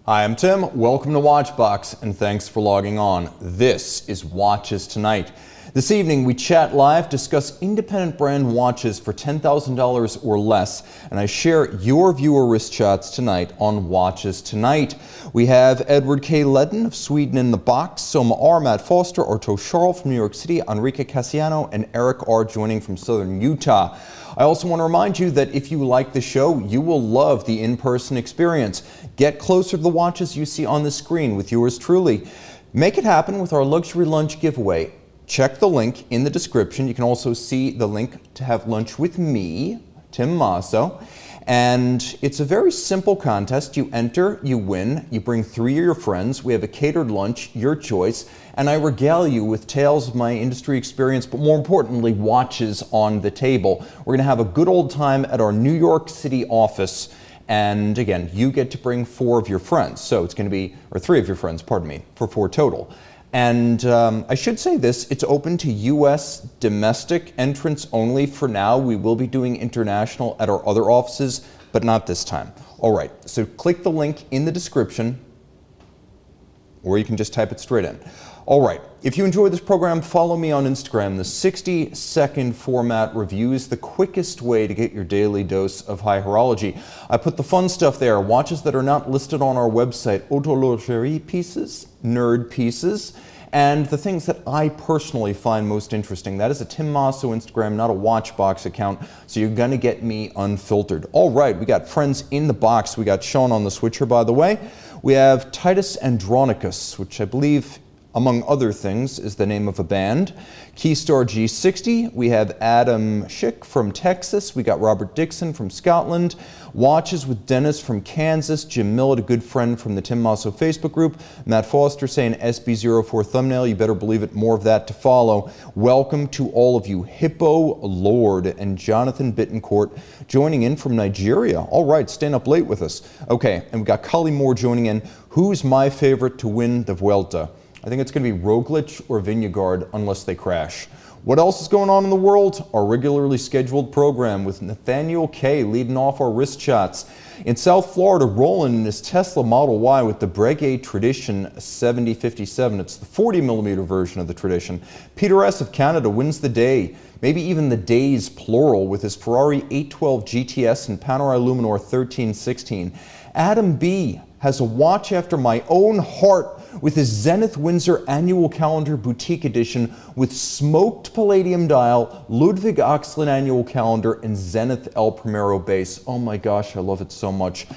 Hi, I'm Tim. Welcome to Watchbox, and thanks for logging on. This is Watches Tonight. This evening, we chat live, discuss independent brand watches for $10,000 or less, and I share your viewer wrist shots tonight on Watches Tonight. We have Edward K. Ledden of Sweden in the box, Soma R., Matt Foster, Arto Charles from New York City, Enrique Casiano, and Eric R. joining from Southern Utah. I also want to remind you that if you like the show, you will love the in-person experience. Get closer to the watches you see on the screen with yours truly. Make it happen with our luxury lunch giveaway. Check the link in the description. You can also see the link to have lunch with me, Tim Masso. And it's a very simple contest. You enter, you win, you bring 3 of your friends. We have a catered lunch, your choice, and I regale you with tales of my industry experience, but more importantly, watches on the table. We're gonna have a good old time at our New York City office. And again, you get to bring 4 of your friends. So it's gonna be, or 3 of your friends, pardon me, for 4 total. And I should say this, it's open to U.S. domestic entrants only for now. We will be doing international at our other offices, but not this time. All right, so click the link in the description, or you can just type it straight in. All right, if you enjoy this program, follow me on Instagram. The 60-second format review is the quickest way to get your daily dose of high horology. I put the fun stuff there, watches that are not listed on our website, automotive pieces, nerd pieces, and the things that I personally find most interesting. That is a Tim Masso Instagram, not a Watchbox account, so you're gonna get me unfiltered. All right, we got friends in the box. We got Sean on the switcher, by the way. We have Titus Andronicus, which I believe, among other things, is the name of a band. Keystar G60, we have Adam Schick from Texas, we got Robert Dixon from Scotland, Watches with Dennis from Kansas, Jim Millett, a good friend from the Tim Masso Facebook group, Matt Foster saying SB04 thumbnail, you better believe it, more of that to follow. Welcome to all of you. Hippo Lord and Jonathan Bittencourt joining in from Nigeria. All right, staying up late with us. Okay, and we got Cully Moore joining in. Who's my favorite to win the Vuelta? I think it's going to be Roglic or Vingegaard unless they crash. What else is going on in the world? Our regularly scheduled program with Nathaniel K. leading off our wrist shots. In South Florida, Roland in his Tesla Model Y with the Breguet Tradition 7057. It's the 40mm version of the Tradition. Peter S. of Canada wins the day, maybe even the days plural, with his Ferrari 812 GTS and Panerai Luminor 1316. Adam B. has a watch after my own heart with his Zenith Windsor Annual Calendar Boutique Edition with smoked palladium dial, Ludwig Oxlin Annual Calendar, and Zenith El Primero base. Oh my gosh, I love it so much.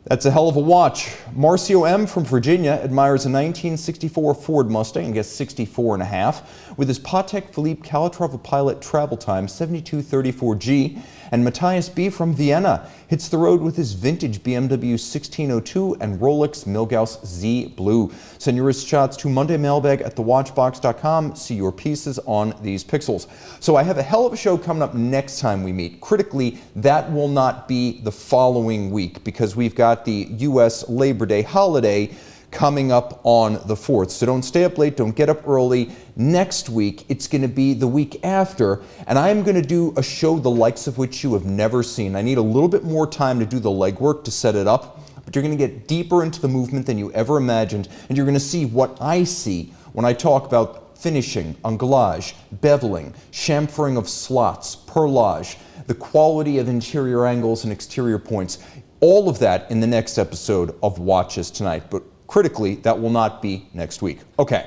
That's a hell of a watch. Marcio M. from Virginia admires a 1964 Ford Mustang, I guess 64 and a half, with his Patek Philippe Calatrava Pilot travel time 7234G. And Matthias B. from Vienna hits the road with his vintage BMW 1602 and Rolex Milgauss Z Blue. Send your wrist shots to mondaymailbag@thewatchbox.com. See your pieces on these pixels. So I have a hell of a show coming up next time we meet. Critically, that will not be the following week because we've got the U.S. Labor Day holiday coming up on the 4th. So don't stay up late, don't get up early. Next week, it's going to be the week after, and I'm going to do a show the likes of which you have never seen. I need a little bit more time to do the legwork to set it up, but you're going to get deeper into the movement than you ever imagined, and you're going to see what I see when I talk about finishing, anglage, beveling, chamfering of slots, perlage, the quality of interior angles and exterior points. All of that in the next episode of Watches Tonight, but critically, that will not be next week. Okay,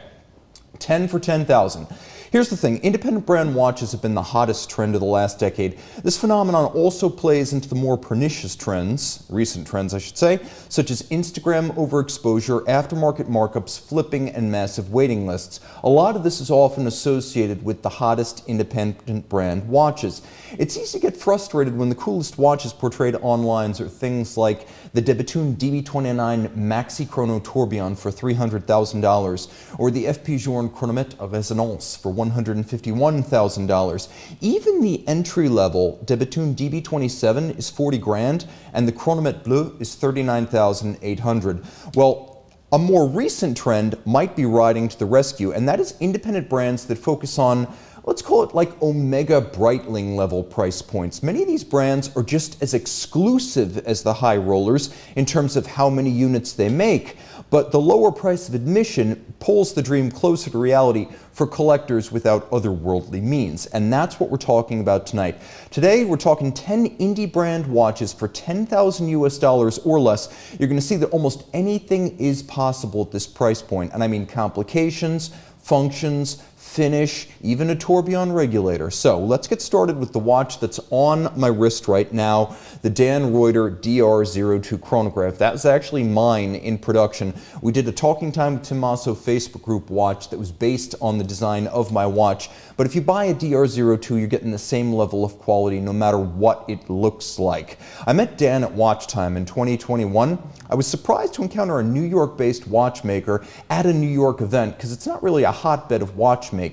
10 for 10,000. Here's the thing, independent brand watches have been the hottest trend of the last decade. This phenomenon also plays into the more pernicious trends, recent trends I should say, such as Instagram overexposure, aftermarket markups, flipping, and massive waiting lists. A lot of this is often associated with the hottest independent brand watches. It's easy to get frustrated when the coolest watches portrayed online are things like the de Bethune DB29 Maxi Chrono Tourbillon for $300,000, or the FP Journe Chronometre Bleu for $151,000. Even the entry-level de Bethune DB27 is 40 grand, and the Chronometre Bleu is 39,800. Well, a more recent trend might be riding to the rescue, and that is independent brands that focus on let's call it like Omega Breitling level price points. Many of these brands are just as exclusive as the high rollers in terms of how many units they make, but the lower price of admission pulls the dream closer to reality for collectors without otherworldly means. And that's what we're talking about tonight. Today, we're talking 10 indie brand watches for $10,000 US or less. You're going to see that almost anything is possible at this price point. And I mean complications, functions, finish, even a tourbillon regulator. So let's get started with the watch that's on my wrist right now, the Dan Reuter DR02 chronograph. That was actually mine in production. We did a Talking Time with Tim Masso Facebook group watch that was based on the design of my watch. But if you buy a DR02, you're getting the same level of quality no matter what it looks like. I met Dan at Watch Time in 2021. I was surprised to encounter a New York-based watchmaker at a New York event because it's not really a hotbed of watchmaking.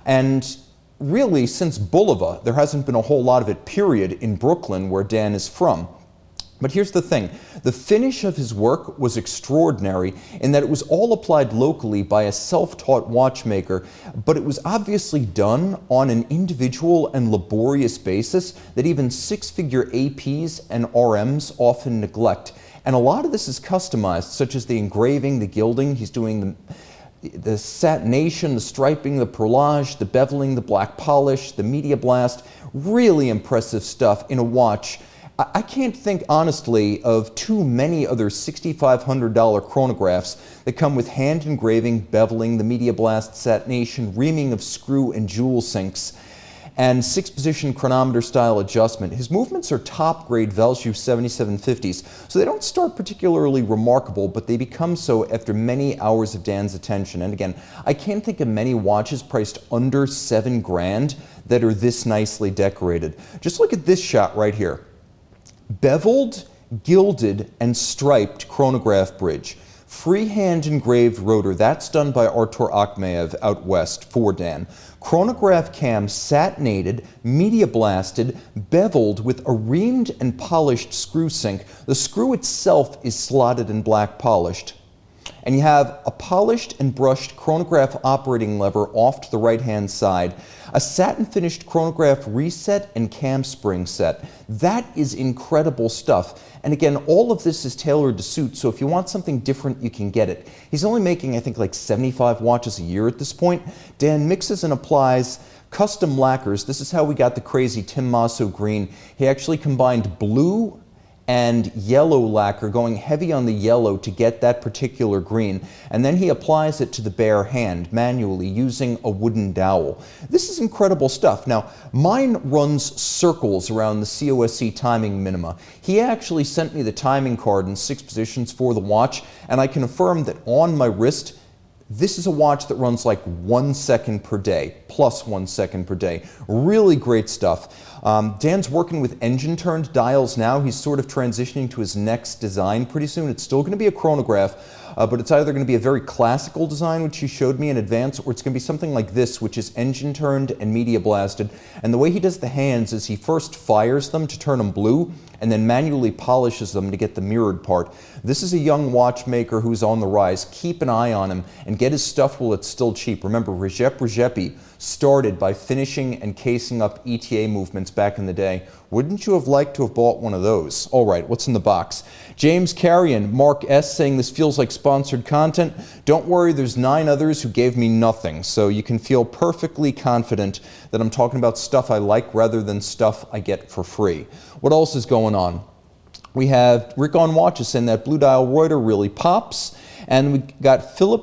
And really, since Bulova, there hasn't been a whole lot of it, period, in Brooklyn, where Dan is from. But here's the thing, the finish of his work was extraordinary in that it was all applied locally by a self-taught watchmaker, but it was obviously done on an individual and laborious basis that even six-figure APs and RMs often neglect. And a lot of this is customized, such as the engraving, the gilding. He's doing the satination, the striping, the perlage, the beveling, the black polish, the media blast. Really impressive stuff in a watch. I can't think, honestly, of too many other $6,500 chronographs that come with hand engraving, beveling, the media blast, satination, reaming of screw and jewel sinks, and 6-position chronometer style adjustment. His movements are top grade Valjoux 7750s, so they don't start particularly remarkable, but they become so after many hours of Dan's attention. And again, I can't think of many watches priced under $7,000 that are this nicely decorated. Just look at this shot right here. Beveled, gilded, and striped chronograph bridge. Freehand engraved rotor, that's done by Artur Akhmaev out west for Dan. Chronograph cam satinated, media blasted, beveled with a reamed and polished screw sink. The screw itself is slotted and black polished. And you have a polished and brushed chronograph operating lever off to the right-hand side, a satin-finished chronograph reset and cam spring set. That is incredible stuff. And again, all of this is tailored to suit, so if you want something different, you can get it. He's only making, I think, like 75 watches a year at this point. Dan mixes and applies custom lacquers. This is how we got the crazy Tim Masso green. He actually combined blue and yellow lacquer, going heavy on the yellow to get that particular green. And then he applies it to the bare hand manually using a wooden dowel. This is incredible stuff. Now, mine runs circles around the COSC timing minima. He actually sent me the timing card in 6 positions for the watch, and I can affirm that on my wrist, this is a watch that runs like 1 second per day, plus 1 second per day. Really great stuff. Dan's working with engine-turned dials now. He's sort of transitioning to his next design pretty soon. It's still going to be a chronograph, but it's either going to be a very classical design, which he showed me in advance, or it's going to be something like this, which is engine-turned and media blasted. And the way he does the hands is he first fires them to turn them blue, and then manually polishes them to get the mirrored part. This is a young watchmaker who's on the rise. Keep an eye on him and get his stuff while it's still cheap. Remember, Rzepy started by finishing and casing up ETA movements back in the day. Wouldn't you have liked to have bought one of those? All right, what's in the box? James Carrion, Mark S. saying this feels like sponsored content. Don't worry, there's 9 others who gave me nothing, so you can feel perfectly confident that I'm talking about stuff I like rather than stuff I get for free. What else is going on? We have Rick on Watches saying that blue dial Reuter really pops. And we got Phil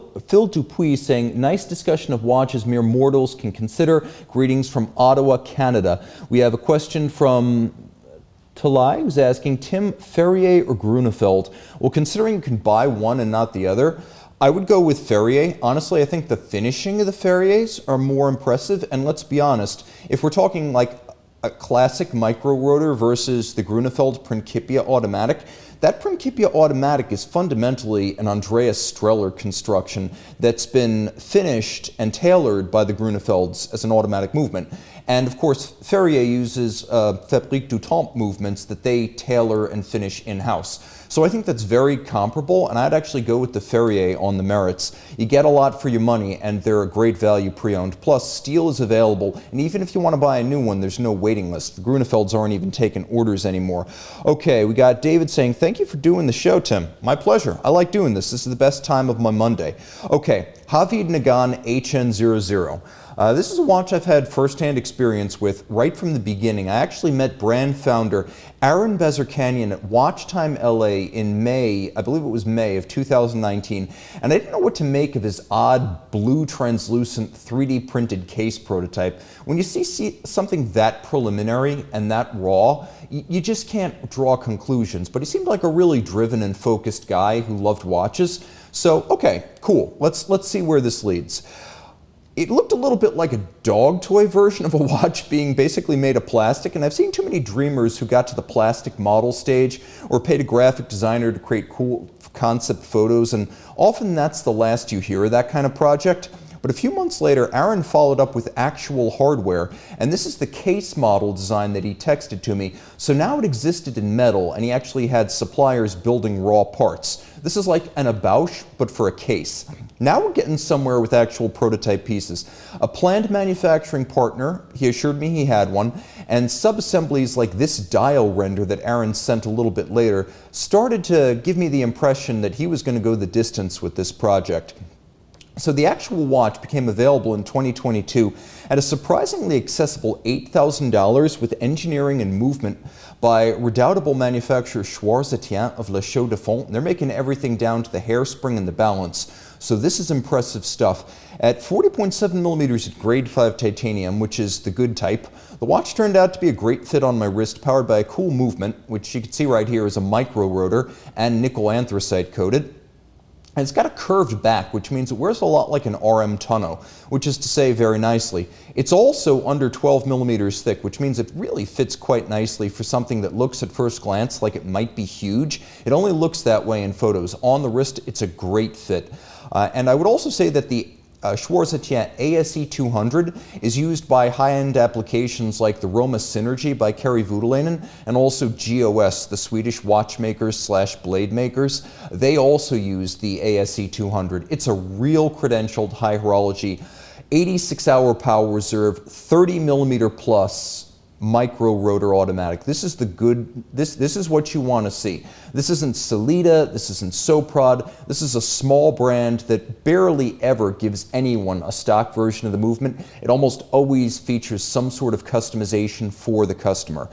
Dupuis saying, nice discussion of watches mere mortals can consider. Greetings from Ottawa, Canada. We have a question from Talai, who's asking, Tim, Ferrier or Grunefeld? Well, considering you can buy one and not the other, I would go with Ferrier. Honestly, I think the finishing of the Ferriers are more impressive. And let's be honest, if we're talking like a classic micro rotor versus the Grunefeld Principia automatic, that Principia automatic is fundamentally an Andreas Streller construction that's been finished and tailored by the Grunefelds as an automatic movement. And of course, Ferrier uses Fabrique du Temps movements that they tailor and finish in-house. So I think that's very comparable, and I'd actually go with the Ferrier on the merits. You get a lot for your money, and they're a great value pre-owned. Plus, steel is available, and even if you want to buy a new one, there's no waiting list. The Grunefelds aren't even taking orders anymore. Okay, we got David saying, thank you for doing the show, Tim. My pleasure. I like doing this. This is the best time of my Monday. Okay, Javid Nagan HN00. This is a watch I've had first-hand experience with right from the beginning. I actually met brand founder Aaron Bezirkanian at Watch Time LA in May, I believe it was May of 2019, and I didn't know what to make of his odd blue translucent 3D printed case prototype. When you see something that preliminary and that raw, you just can't draw conclusions, but he seemed like a really driven and focused guy who loved watches. So, okay, cool. Let's see where this leads. It looked a little bit like a dog toy version of a watch being basically made of plastic, and I've seen too many dreamers who got to the plastic model stage or paid a graphic designer to create cool concept photos, and often that's the last you hear of that kind of project. But a few months later, Aaron followed up with actual hardware, and this is the case model design that he texted to me. So now it existed in metal, and he actually had suppliers building raw parts. This is like an Abausch, but for a case. Now we're getting somewhere with actual prototype pieces. A planned manufacturing partner, he assured me he had one, and sub-assemblies like this dial render that Aaron sent a little bit later started to give me the impression that he was going to go the distance with this project. So the actual watch became available in 2022 at a surprisingly accessible $8,000 with engineering and movement by redoubtable manufacturer Schwarz-Etienne of La Chaux-de-Fonds. They're making everything down to the hairspring and the balance. So this is impressive stuff. At 40.7 millimeters at grade 5 titanium, which is the good type, the watch turned out to be a great fit on my wrist, powered by a cool movement, which you can see right here is a micro rotor and nickel anthracite coated. And it's got a curved back, which means it wears a lot like an RM tonneau, which is to say very nicely. It's also under 12 millimeters thick, which means it really fits quite nicely for something that looks at first glance like it might be huge. It only looks that way in photos. On the wrist, it's a great fit. And I would also say that the Schwarz-Etienne ASE 200 is used by high-end applications like the Roma Synergy by Kari Voutilainen and also GOS, the Swedish watchmakers slash blade makers. They also use the ASE 200. It's a real credentialed high horology, 86-hour power reserve, 30 millimeter plus micro rotor automatic. This is the good, this is what you want to see. This isn't Sellita, this isn't Soprod, this is a small brand that barely ever gives anyone a stock version of the movement. It almost always features some sort of customization for the customer.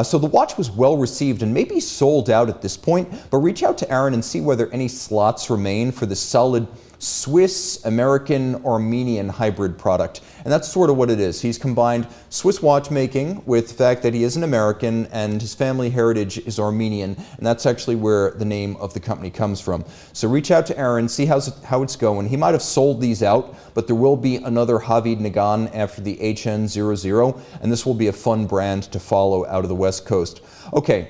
So the watch was well received and maybe sold out at this point, but reach out to Aaron and see whether any slots remain for the solid Swiss-American-Armenian hybrid product. And that's sort of what it is. He's combined Swiss watchmaking with the fact that he is an American and his family heritage is Armenian, and that's actually where the name of the company comes from. So reach out to Aaron, see how it's going. He might have sold these out, but there will be another Javid Nagan after the HN00, and this will be a fun brand to follow out of the West Coast. Okay.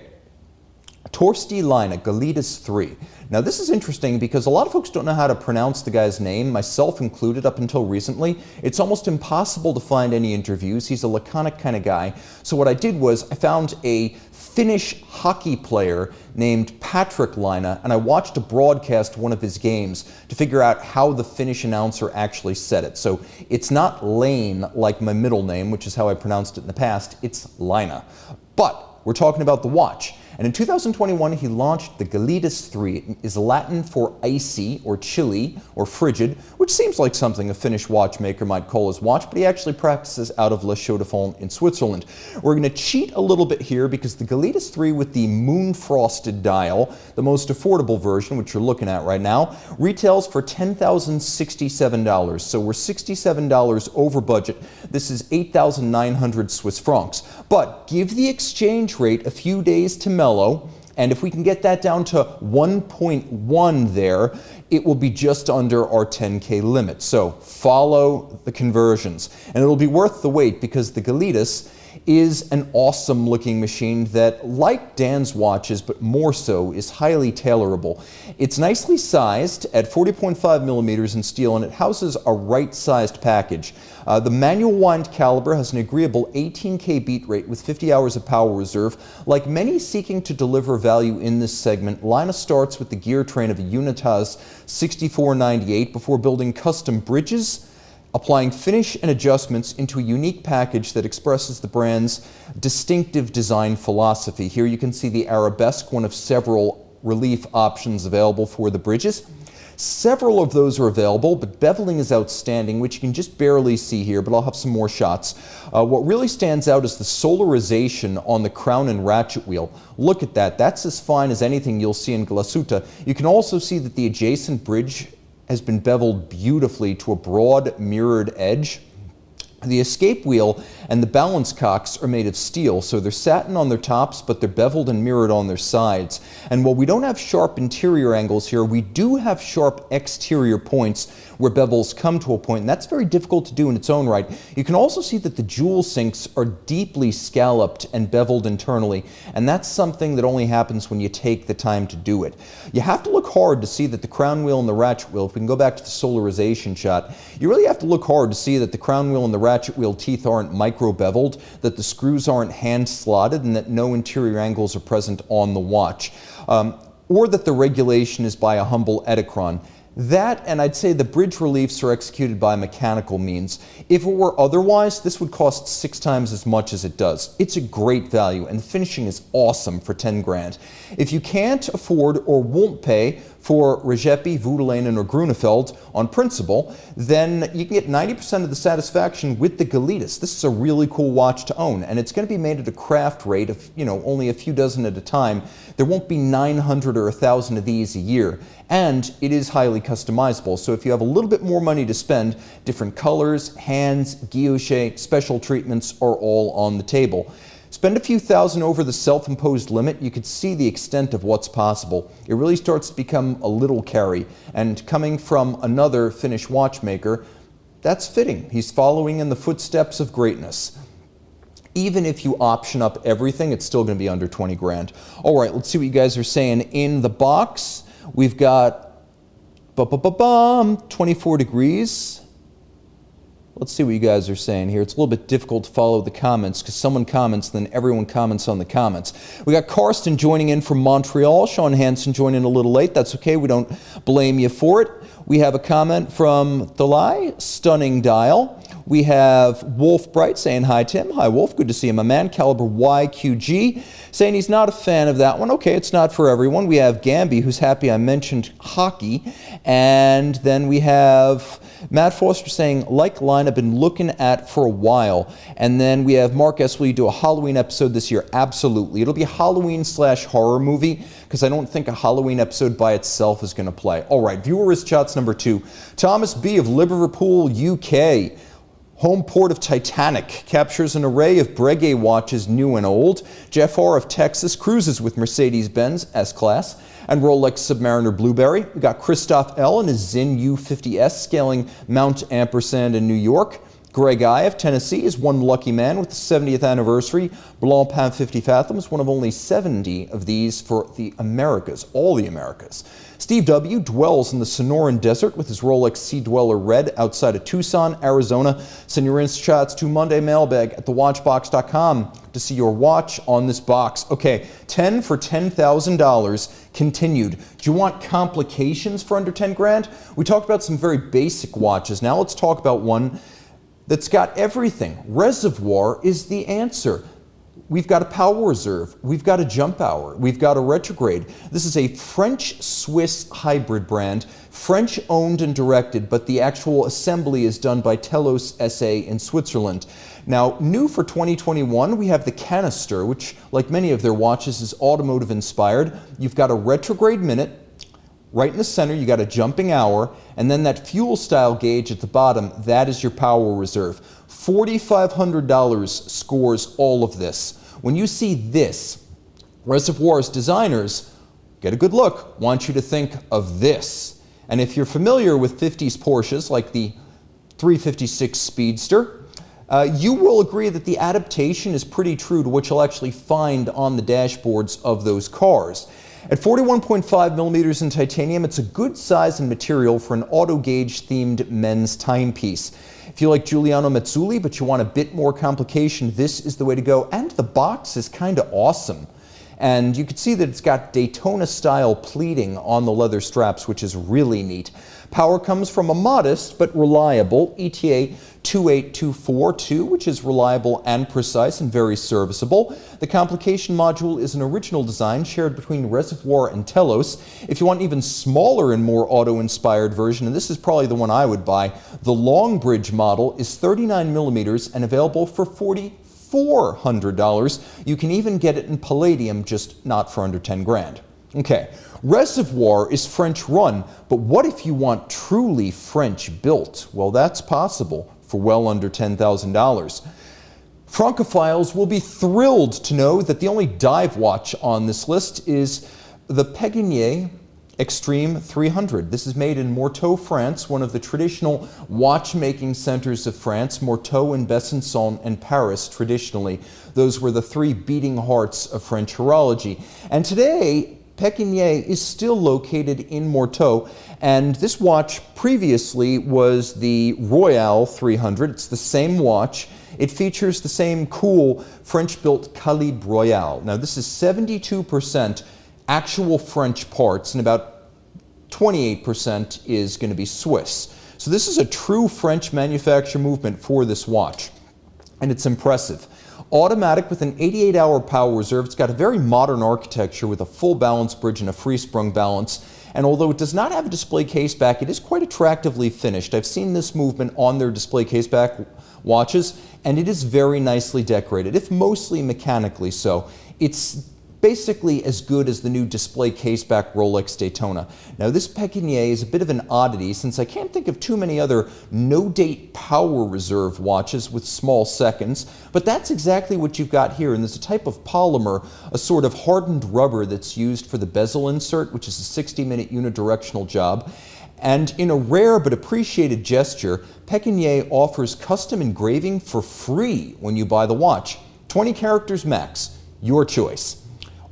Torsti Line, Galitis 3. Now this is interesting because a lot of folks don't know how to pronounce the guy's name, myself included up until recently. It's almost impossible to find any interviews. He's a laconic kind of guy. So what I did was I found a Finnish hockey player named Patrick Line, and I watched a broadcast of one of his games to figure out how the Finnish announcer actually said it. So it's not Lane like my middle name, which is how I pronounced it in the past, it's Line. But we're talking about the watch. And in 2021, he launched the Galitis 3. It is Latin for icy or chilly or frigid, which seems like something a Finnish watchmaker might call his watch, but he actually practices out of La Chaux-de-Fonds in Switzerland. We're going to cheat a little bit here because the Galitis 3 with the moon-frosted dial, the most affordable version, which you're looking at right now, retails for $10,067. So we're $67 over budget. This is 8,900 Swiss francs. But give the exchange rate a few days to mellow, and if we can get that down to 1.1 there, it will be just under our 10K limit. So follow the conversions, and it'll be worth the wait because the Galitis is an awesome looking machine that, like Dan's watches, but more so, is highly tailorable. It's nicely sized at 40.5 millimeters in steel, and it houses a right-sized package. The manual wind caliber has an agreeable 18K beat rate with 50 hours of power reserve. Like many seeking to deliver value in this segment, Lina starts with the gear train of a Unitas 6498 before building custom bridges, applying finish and adjustments into a unique package that expresses the brand's distinctive design philosophy. Here you can see the arabesque, one of several relief options available for the bridges. Several of those are available, but beveling is outstanding, which you can just barely see here, but I'll have some more shots. What really stands out is the solarization on the crown and ratchet wheel. Look at that. That's as fine as anything you'll see in glasuta. You can also see that the adjacent bridge has been beveled beautifully to a broad mirrored edge. The escape wheel and the balance cocks are made of steel, so they're satin on their tops, but they're beveled and mirrored on their sides. And while we don't have sharp interior angles here, we do have sharp exterior points where bevels come to a point, and that's very difficult to do in its own right. You can also see that the jewel sinks are deeply scalloped and beveled internally, and that's something that only happens when you take the time to do it. You have to look hard to see that the crown wheel and the ratchet wheel, if we can go back to the solarization shot, you really have to look hard to see that the crown wheel and the ratchet wheel teeth aren't micro-beveled, that the screws aren't hand-slotted, and that no interior angles are present on the watch, or that the regulation is by a humble Edicron. That, and I'd say the bridge reliefs are executed by mechanical means. If it were otherwise, this would cost 6 times as much as it does. It's a great value, and the finishing is awesome for 10 grand. If you can't afford or won't pay for Regepi, Voudelainen, or Grunefeld on principle, then you can get 90% of the satisfaction with the Galitis. This is a really cool watch to own, and it's going to be made at a craft rate of, only a few dozen at a time. There won't be 900 or 1,000 of these a year, and it is highly customizable. So if you have a little bit more money to spend, different colors, hands, guilloche, special treatments are all on the table. Spend a few thousand over the self-imposed limit, you could see the extent of what's possible. It really starts to become a little carry, and coming from another Finnish watchmaker, that's fitting. He's following in the footsteps of greatness. Even if you option up everything, it's still going to be under 20 grand. All right, let's see what you guys are saying. In the box, we've got 24 degrees. Let's see what you guys are saying here. It's a little bit difficult to follow the comments because someone comments, then everyone comments on the comments. We got Karsten joining in from Montreal. Sean Hansen joining in a little late. That's okay. We don't blame you for it. We have a comment from Thalai, stunning dial. We have Wolf Bright saying hi, Tim. Hi, Wolf. Good to see you, my man. Caliber YQG saying he's not a fan of that one. Okay, it's not for everyone. We have Gamby, who's happy I mentioned hockey. And then we have Matt Foster saying, like line I've been looking at for a while. And then we have Mark S. Will you do a Halloween episode this year? Absolutely. It'll be a Halloween/horror movie because I don't think a Halloween episode by itself is going to play. All right, viewer shots number 2. Thomas B. of Liverpool, UK. Home port of Titanic captures an array of Breguet watches, new and old. Jeff R. of Texas cruises with Mercedes-Benz S-Class and Rolex Submariner Blueberry. We got Christoph L. and his Zinn U50S scaling Mount Ampersand in New York. Greg I. of Tennessee is one lucky man with the 70th anniversary Blancpain 50 Fathoms, one of only 70 of these for the Americas, all the Americas. Steve W. dwells in the Sonoran Desert with his Rolex Sea Dweller Red outside of Tucson, Arizona. Send your shots to Monday Mailbag at thewatchbox.com to see your watch on this box. Okay, 10 for $10,000 continued. Do you want complications for under 10 grand? We talked about some very basic watches. Now let's talk about one that's got everything. Reservoir is the answer. We've got a power reserve, we've got a jump hour, we've got a retrograde. This is a French-Swiss hybrid brand, French owned and directed, but the actual assembly is done by Telos SA in Switzerland. Now, new for 2021, we have the canister, which, like many of their watches, is automotive inspired. You've got a retrograde minute. Right in the center, you got a jumping hour, and then that fuel style gauge at the bottom, that is your power reserve. $4,500 scores all of this. When you see this, Reservoir's designers, get a good look, want you to think of this. And if you're familiar with 50s Porsches, like the 356 Speedster, you will agree that the adaptation is pretty true to what you'll actually find on the dashboards of those cars. At 41.5 millimeters in titanium, it's a good size and material for an auto gauge themed men's timepiece. If you like Giuliano Mazzulli, but you want a bit more complication, this is the way to go. And the box is kind of awesome. And you can see that it's got Daytona-style pleating on the leather straps, which is really neat. Power comes from a modest but reliable ETA 28242, which is reliable and precise and very serviceable. The complication module is an original design shared between Reservoir and Telos. If you want an even smaller and more auto-inspired version, and this is probably the one I would buy, the Long Bridge model is 39 millimeters and available for $4,400. You can even get it in palladium, just not for under 10 grand. Okay, Reservoir is French run, but what if you want truly French built? Well, that's possible for well under $10,000. Francophiles will be thrilled to know that the only dive watch on this list is the Pequignet Extreme 300. This is made in Morteau, France, one of the traditional watchmaking centers of France. Morteau and Besançon and Paris, traditionally. Those were the three beating hearts of French horology. And today, Pequignet is still located in Morteau, and this watch previously was the Royal 300. It's the same watch. It features the same cool French-built Calibre Royal. Now, this is 72% actual French parts, and about 28% is going to be Swiss. So this is a true French manufacture movement for this watch, and it's impressive. Automatic with an 88-hour power reserve. It's got a very modern architecture with a full balance bridge and a free-sprung balance. And although it does not have a display case back, it is quite attractively finished. I've seen this movement on their display case back watches, and it is very nicely decorated, if mostly mechanically so. It's basically as good as the new display caseback Rolex Daytona. Now, this Pequignet is a bit of an oddity since I can't think of too many other no-date power reserve watches with small seconds, but that's exactly what you've got here. And there's a type of polymer, a sort of hardened rubber that's used for the bezel insert, which is a 60-minute unidirectional job. And in a rare but appreciated gesture, Pequignet offers custom engraving for free when you buy the watch. 20 characters max, your choice.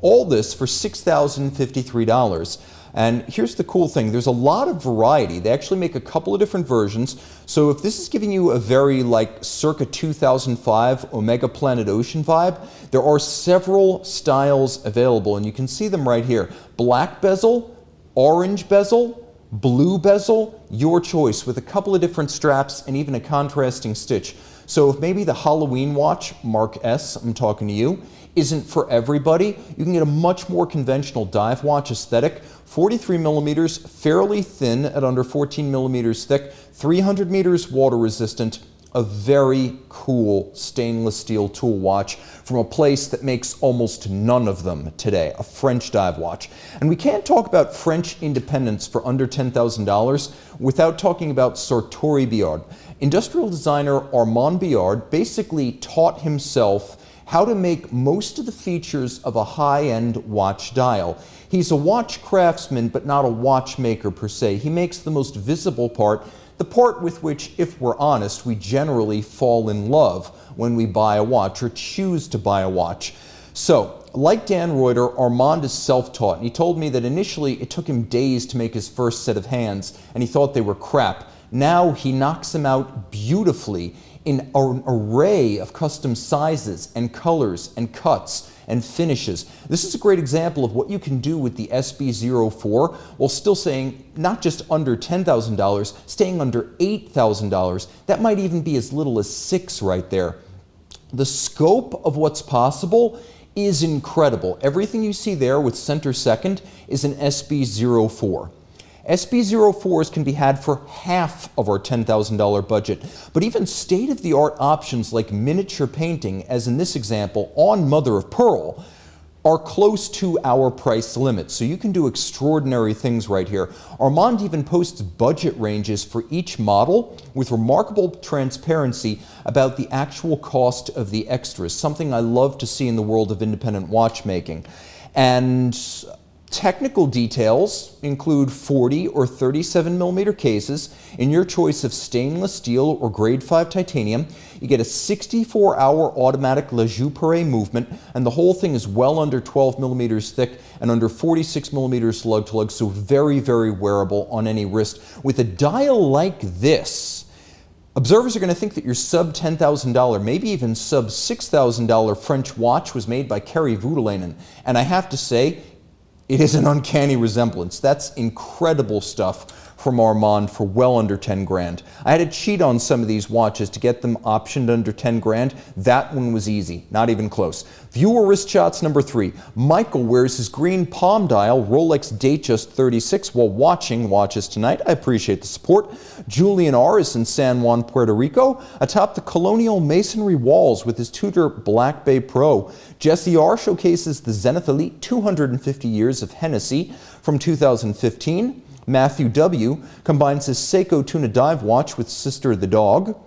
All this for $6,053. And here's the cool thing, there's a lot of variety. They actually make a couple of different versions. So if this is giving you a very circa 2005 Omega Planet Ocean vibe, there are several styles available, and you can see them right here. Black bezel, orange bezel, blue bezel, your choice, with a couple of different straps and even a contrasting stitch. So if maybe the Halloween watch, Mark S, I'm talking to you, isn't for everybody, you can get a much more conventional dive watch aesthetic. 43 millimeters, fairly thin at under 14 millimeters thick, 300 meters water resistant, a very cool stainless steel tool watch from a place that makes almost none of them today, a French dive watch. And we can't talk about French independence for under $10,000 without talking about Sartori Beard. Industrial designer Armand Billard basically taught himself how to make most of the features of a high-end watch dial. He's a watch craftsman, but not a watchmaker per se. He makes the most visible part, the part with which, if we're honest, we generally fall in love when we buy a watch or choose to buy a watch. So, like Dan Reuter, Armand is self-taught, and he told me that initially it took him days to make his first set of hands, and he thought they were crap. Now he knocks them out beautifully in an array of custom sizes and colors and cuts and finishes. This is a great example of what you can do with the SB04 while still saying not just under $10,000, staying under $8,000. That might even be as little as $6,000 right there. The scope of what's possible is incredible. Everything you see there with center second is an SB04. SB04s can be had for half of our $10,000 budget, but even state-of-the-art options like miniature painting, as in this example, on mother of pearl, are close to our price limit. So you can do extraordinary things right here. Armand even posts budget ranges for each model with remarkable transparency about the actual cost of the extras, something I love to see in the world of independent watchmaking. And Technical details include 40 or 37 millimeter cases in your choice of stainless steel or grade 5 titanium. You get a 64-hour automatic Le Journe movement, and the whole thing is well under 12 millimeters thick and under 46 millimeters lug to lug, so very, very wearable on any wrist. With a dial like this, observers are going to think that your sub $10,000, maybe even sub $6,000 French watch was made by Kari Voutilainen. And I have to say, it is an uncanny resemblance. That's incredible stuff from Armand for well under 10 grand. I had to cheat on some of these watches to get them optioned under 10 grand. That one was easy, not even close. Viewer wrist shots number 3. Michael wears his green palm dial Rolex Datejust 36 while watching Watches Tonight. I appreciate the support. Julian R. is in San Juan, Puerto Rico, atop the colonial masonry walls with his Tudor Black Bay Pro. Jesse R. showcases the Zenith Elite 250 years of Hennessy from 2015. Matthew W. combines his Seiko Tuna Dive watch with Sister the Dog.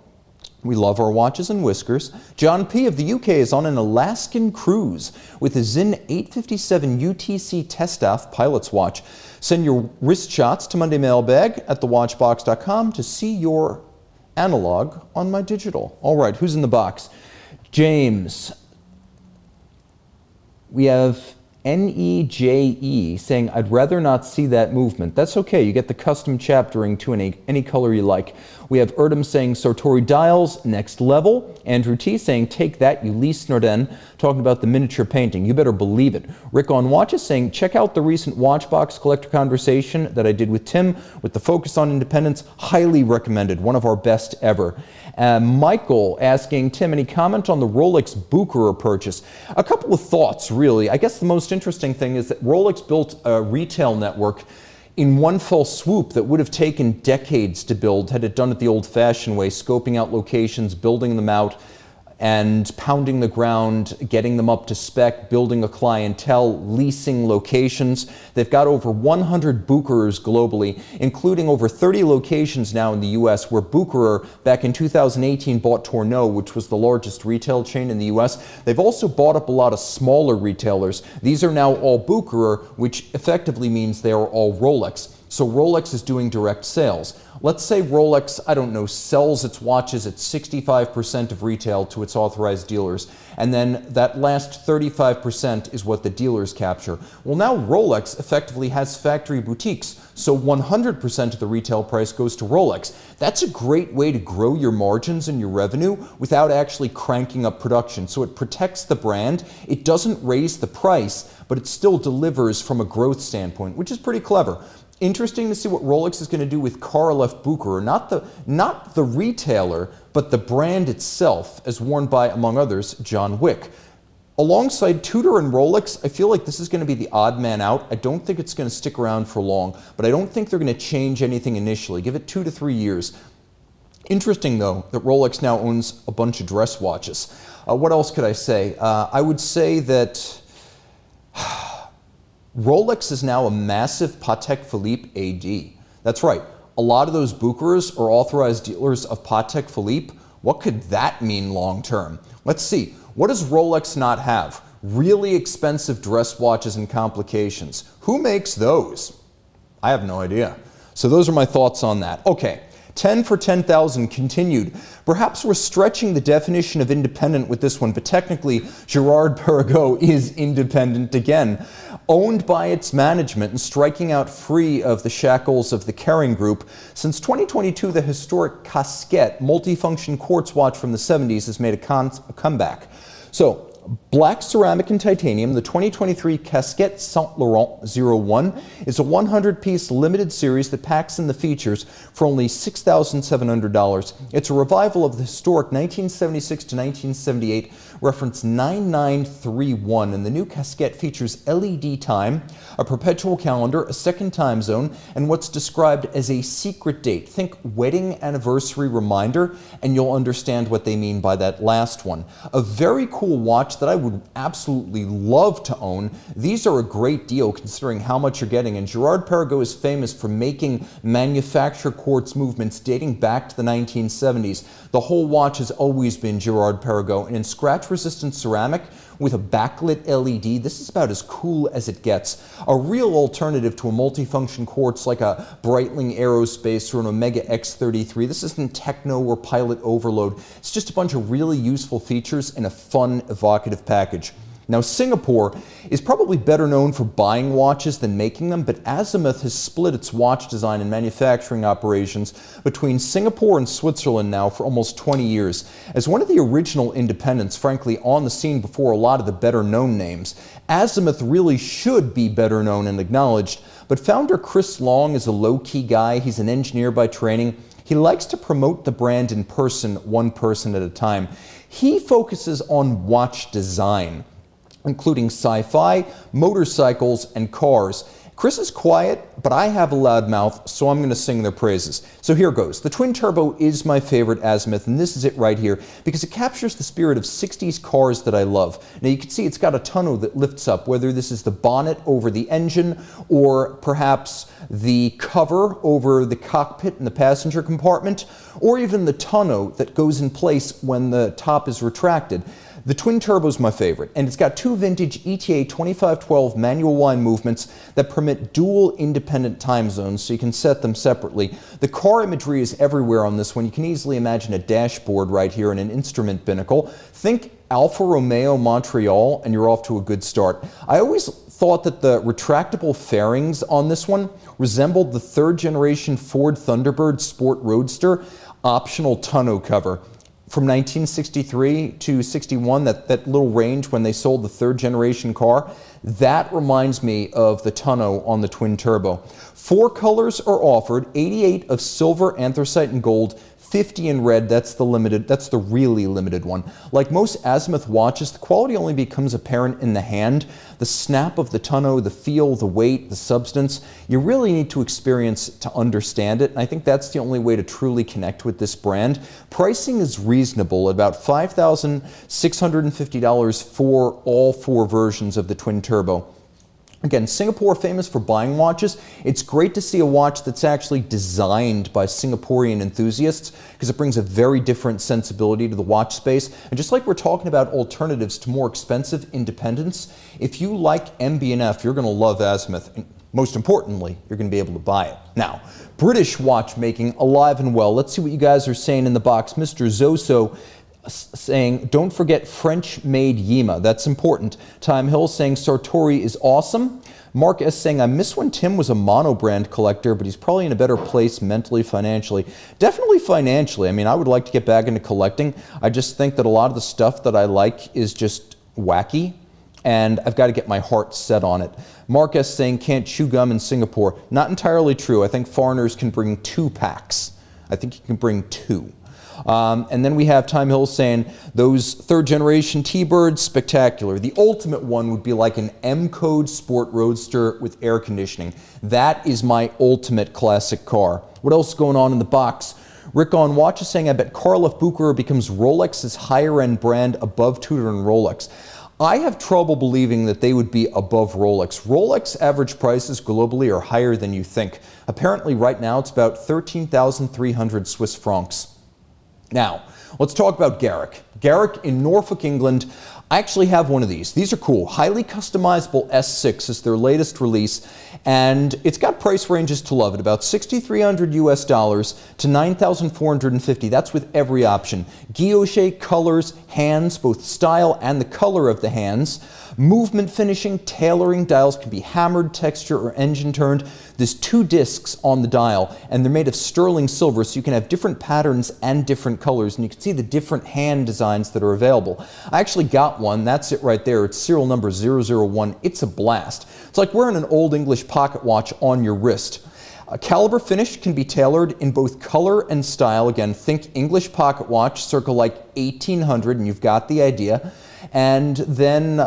We love our watches and whiskers. John P. of the UK is on an Alaskan cruise with a Zinn 857 UTC Testaff pilot's watch. Send your wrist shots to Monday Mailbag at thewatchbox.com to see your analog on my digital. All right, who's in the box? James. We have NEJE saying, I'd rather not see that movement. That's okay, you get the custom chaptering to any color you like. We have Erdem saying, Sartori dials, next level. Andrew T saying, take that, you Lise Norden, talking about the miniature painting. You better believe it. Rick on Watches saying, check out the recent Watchbox collector conversation that I did with Tim with the focus on independence. Highly recommended, one of our best ever. Michael asking, Tim, any comment on the Rolex Bucherer purchase? A couple of thoughts, really. I guess the most interesting thing is that Rolex built a retail network in one fell swoop that would have taken decades to build had it done it the old-fashioned way, scoping out locations, building them out, and pounding the ground, getting them up to spec, building a clientele, leasing locations. They've got over 100 Bucherers globally, including over 30 locations now in the US, where Bucherer back in 2018 bought Tourneau, which was the largest retail chain in the US. They've also bought up a lot of smaller retailers. These are now all Bucherer, which effectively means they are all Rolex. So Rolex is doing direct sales. Let's say Rolex, I don't know, sells its watches at 65% of retail to its authorized dealers, and then that last 35% is what the dealers capture. Well, now Rolex effectively has factory boutiques, so 100% of the retail price goes to Rolex. That's a great way to grow your margins and your revenue without actually cranking up production. So it protects the brand, it doesn't raise the price, but it still delivers from a growth standpoint, which is pretty clever. Interesting to see what Rolex is going to do with Karl F. Bucherer, not the retailer, but the brand itself, as worn by, among others, John Wick. Alongside Tudor and Rolex, I feel like this is going to be the odd man out. I don't think it's going to stick around for long, but I don't think they're going to change anything initially. Give it 2 to 3 years. Interesting, though, that Rolex now owns a bunch of dress watches. What else could I say? I would say that Rolex is now a massive Patek Philippe AD. That's right. A lot of those Bucherers are authorized dealers of Patek Philippe. What could that mean long term? Let's see. What does Rolex not have? Really expensive dress watches and complications. Who makes those? I have no idea. So those are my thoughts on that. Okay. 10 for 10,000 continued. Perhaps we're stretching the definition of independent with this one, but technically Girard-Perregaux is independent again. Owned by its management and striking out free of the shackles of the Kering Group. Since 2022, the historic Casquette multifunction quartz watch from the 70s has made a comeback. So, black ceramic and titanium, the 2023 Casquette Saint Laurent 01 is a 100-piece limited series that packs in the features for only $6,700. It's a revival of the historic 1976 to 1978 reference 9931, and the new Casquette features LED time, a perpetual calendar, a second time zone, and what's described as a secret date. Think wedding anniversary reminder, and you'll understand what they mean by that last one. A very cool watch watch that I would absolutely love to own. These are a great deal considering how much you're getting, and Girard-Perregaux is famous for making manufacture quartz movements dating back to the 1970s. The whole watch has always been Girard-Perregaux, and in scratch-resistant ceramic with a backlit LED, this is about as cool as it gets. A real alternative to a multifunction quartz like a Breitling Aerospace or an Omega X33. This isn't techno or pilot overload. It's just a bunch of really useful features in a fun, evocative package. Now, Singapore is probably better known for buying watches than making them, but Azimuth has split its watch design and manufacturing operations between Singapore and Switzerland now for almost 20 years. As one of the original independents, frankly, on the scene before a lot of the better known names, Azimuth really should be better known and acknowledged, but founder Chris Long is a low-key guy. He's an engineer by training. He likes to promote the brand in person, one person at a time. He focuses on watch design, including sci-fi, motorcycles, and cars. Chris is quiet, but I have a loud mouth, so I'm going to sing their praises. So here goes. The twin turbo is my favorite Azimuth, and this is it right here, because it captures the spirit of 60s cars that I love. Now you can see it's got a tonneau that lifts up, whether this is the bonnet over the engine, or perhaps the cover over the cockpit in the passenger compartment, or even the tonneau that goes in place when the top is retracted. The twin turbo is my favorite, and it's got two vintage ETA 2512 manual wind movements that permit dual independent time zones, so you can set them separately. The car imagery is everywhere on this one. You can easily imagine a dashboard right here and an instrument binnacle. Think Alfa Romeo Montreal, and you're off to a good start. I always thought that the retractable fairings on this one resembled the third generation Ford Thunderbird Sport Roadster optional tonneau cover. From 1963 to 61, that little range when they sold the third generation car, that reminds me of the tonneau on the twin turbo. 4 colors are offered, 88 of silver, anthracite, and gold, 50 in red. That's the really limited one. Like most Azimuth watches, the quality only becomes apparent in the hand. The snap of the tonneau, the feel, the weight, the substance, you really need to experience to understand it, and I think that's the only way to truly connect with this brand. Pricing is reasonable at about $5,650 for all 4 versions of the twin turbo. Again, Singapore famous for buying watches. It's great to see a watch that's actually designed by Singaporean enthusiasts because it brings a very different sensibility to the watch space. And just like we're talking about alternatives to more expensive independents, if you like MB&F, you're going to love Azimuth. And most importantly, you're going to be able to buy it. Now, British watchmaking alive and well. Let's see what you guys are saying in the box. Mr. Zoso saying, don't forget French-made Yima. That's important. Time Hill saying Sartori is awesome. Mark S. saying, I miss when Tim was a mono-brand collector, but he's probably in a better place mentally, financially. Definitely financially. I mean, I would like to get back into collecting. I just think that a lot of the stuff that I like is just wacky, and I've got to get my heart set on it. Mark S. saying, can't chew gum in Singapore. Not entirely true. I think foreigners can bring 2 packs. I think you can bring 2. And then we have Time Hill saying, those third generation T-Birds, spectacular. The ultimate one would be like an M-Code Sport Roadster with air conditioning. That is my ultimate classic car. What else is going on in the box? Rick on Watch is saying, I bet Rolex Bucherer becomes Rolex's higher end brand above Tudor and Rolex. I have trouble believing that they would be above Rolex. Rolex average prices globally are higher than you think. Apparently right now it's about 13,300 Swiss francs. Now, let's talk about Garrick. Garrick in Norfolk, England. I actually have one of these. These are cool. Highly customizable S6 is their latest release, and it's got price ranges to love at about $6,300 US to $9,450. That's with every option. Guilloche, colors, hands, both style and the color of the hands. Movement finishing, tailoring, dials can be hammered, texture, or engine turned. There's 2 discs on the dial, and they're made of sterling silver, so you can have different patterns and different colors, and you can see the different hand designs that are available. I actually got one. That's it right there. It's serial number 001. It's a blast. It's like wearing an old English pocket watch on your wrist. A caliber finish can be tailored in both color and style. Again, think English pocket watch, circa like 1800, and you've got the idea. And then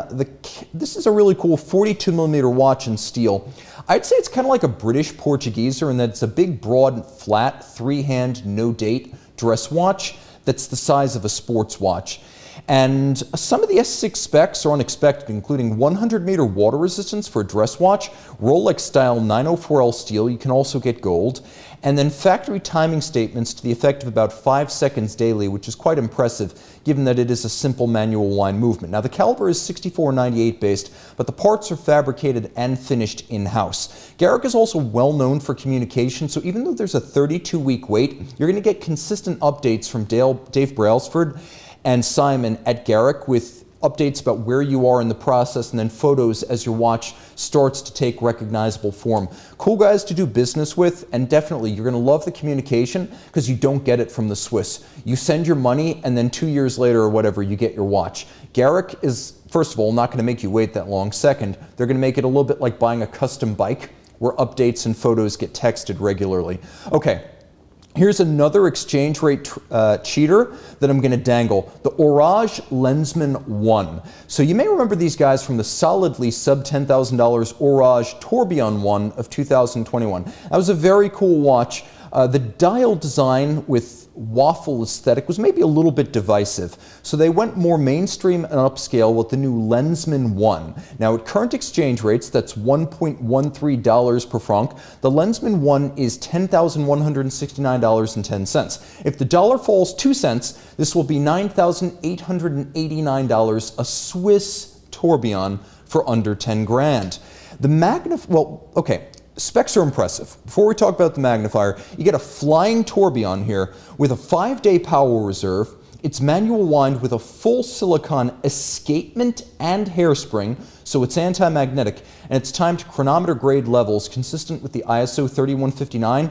this is a really cool 42mm watch in steel. I'd say it's kind of like a British Portugueser in that it's a big, broad, flat, 3-hand, no-date dress watch that's the size of a sports watch. And some of the S6 specs are unexpected, including 100-meter water resistance for a dress watch, Rolex-style 904L steel, you can also get gold, and then factory timing statements to the effect of about 5 seconds daily, which is quite impressive, given that it is a simple manual wind movement. Now, the caliber is 6498 based, but the parts are fabricated and finished in-house. Garrick is also well known for communication, so even though there's a 32-week wait, you're going to get consistent updates from Dave Brailsford and Simon at Garrick with updates about where you are in the process and then photos as your watch starts to take recognizable form. Cool guys to do business with, and definitely you're going to love the communication because you don't get it from the Swiss. You send your money and then 2 years later or whatever you get your watch. Garrick is, first of all, not going to make you wait that long. Second, they're going to make it a little bit like buying a custom bike where updates and photos get texted regularly. Okay. Here's another exchange rate cheater that I'm going to dangle, the Orage Lensman 1. So you may remember these guys from the solidly sub $10,000 Orage Tourbillon 1 of 2021. That was a very cool watch. The dial design with waffle aesthetic was maybe a little bit divisive, so they went more mainstream and upscale with the new Lensman 1. Now at current exchange rates, that's $1.13 per franc. The Lensman 1 is $10,169.10. If the dollar falls 2 cents, this will be $9,889, a Swiss tourbillon for under 10 grand. The specs are impressive. Before we talk about the magnifier, you get a flying tourbillon here with a 5-day power reserve. It's manual wind with a full silicon escapement and hairspring, so it's anti-magnetic, and it's timed to chronometer grade levels consistent with the ISO 3159,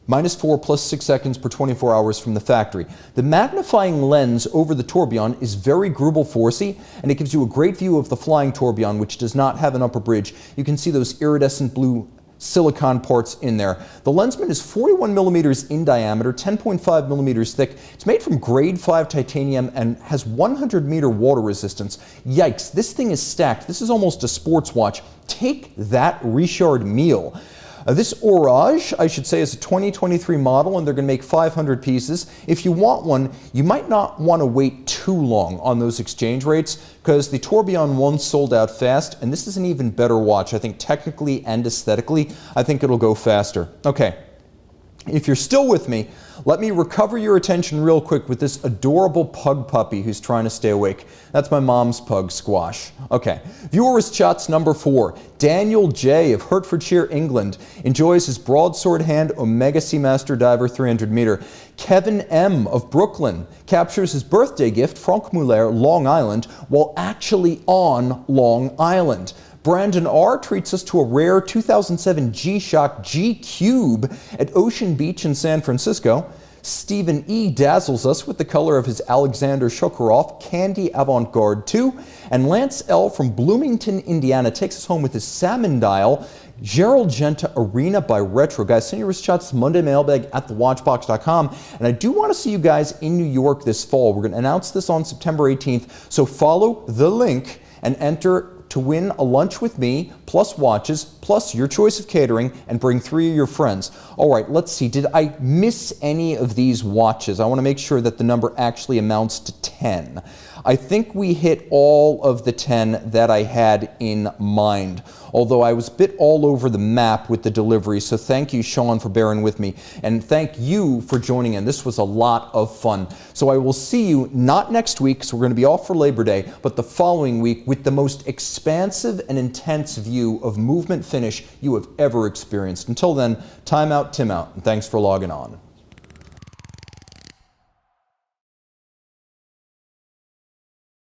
-4 + 6 seconds per 24 hours from the factory. The magnifying lens over the tourbillon is very Greubel Forsey, and it gives you a great view of the flying tourbillon, which does not have an upper bridge. You can see those iridescent blue silicon parts in there. The Lensman is 41 millimeters in diameter, 10.5 millimeters thick. It's made from grade 5 titanium and has 100-meter water resistance. Yikes, this thing is stacked. This is almost a sports watch. Take that, Richard Mille. This Orage, I should say, is a 2023 model, and they're going to make 500 pieces. If you want one, you might not want to wait too long on those exchange rates because the Tourbillon 1 sold out fast, and this is an even better watch. I think technically and aesthetically, I think it'll go faster. Okay, if you're still with me, let me recover your attention real quick with this adorable pug puppy who's trying to stay awake. That's my mom's pug, Squash. Okay, viewers shots number 4. Daniel J. of Hertfordshire, England, enjoys his broadsword hand Omega Seamaster Diver 300 meter. Kevin M. of Brooklyn captures his birthday gift, Franck Muller, Long Island, while actually on Long Island. Brandon R. treats us to a rare 2007 G-Shock G-Cube at Ocean Beach in San Francisco. Stephen E. dazzles us with the color of his Alexander Shukharov Candy Avant-Garde 2. And Lance L. from Bloomington, Indiana takes us home with his salmon dial Gerald Genta Arena by Retro. Guys, send your wrist shots Monday mailbag at thewatchbox.com. And I do want to see you guys in New York this fall. We're going to announce this on September 18th. So follow the link and enter to win a lunch with me, plus watches, plus your choice of catering, and bring 3 of your friends. All right, let's see. Did I miss any of these watches? I want to make sure that the number actually amounts to 10. I think we hit all of the 10 that I had in mind, although I was a bit all over the map with the delivery, so thank you, Sean, for bearing with me, and thank you for joining in. This was a lot of fun. So I will see you not next week, so we're going to be off for Labor Day, but the following week with the most expansive and intense view of movement finish you have ever experienced. Until then, time out, Tim out, and thanks for logging on.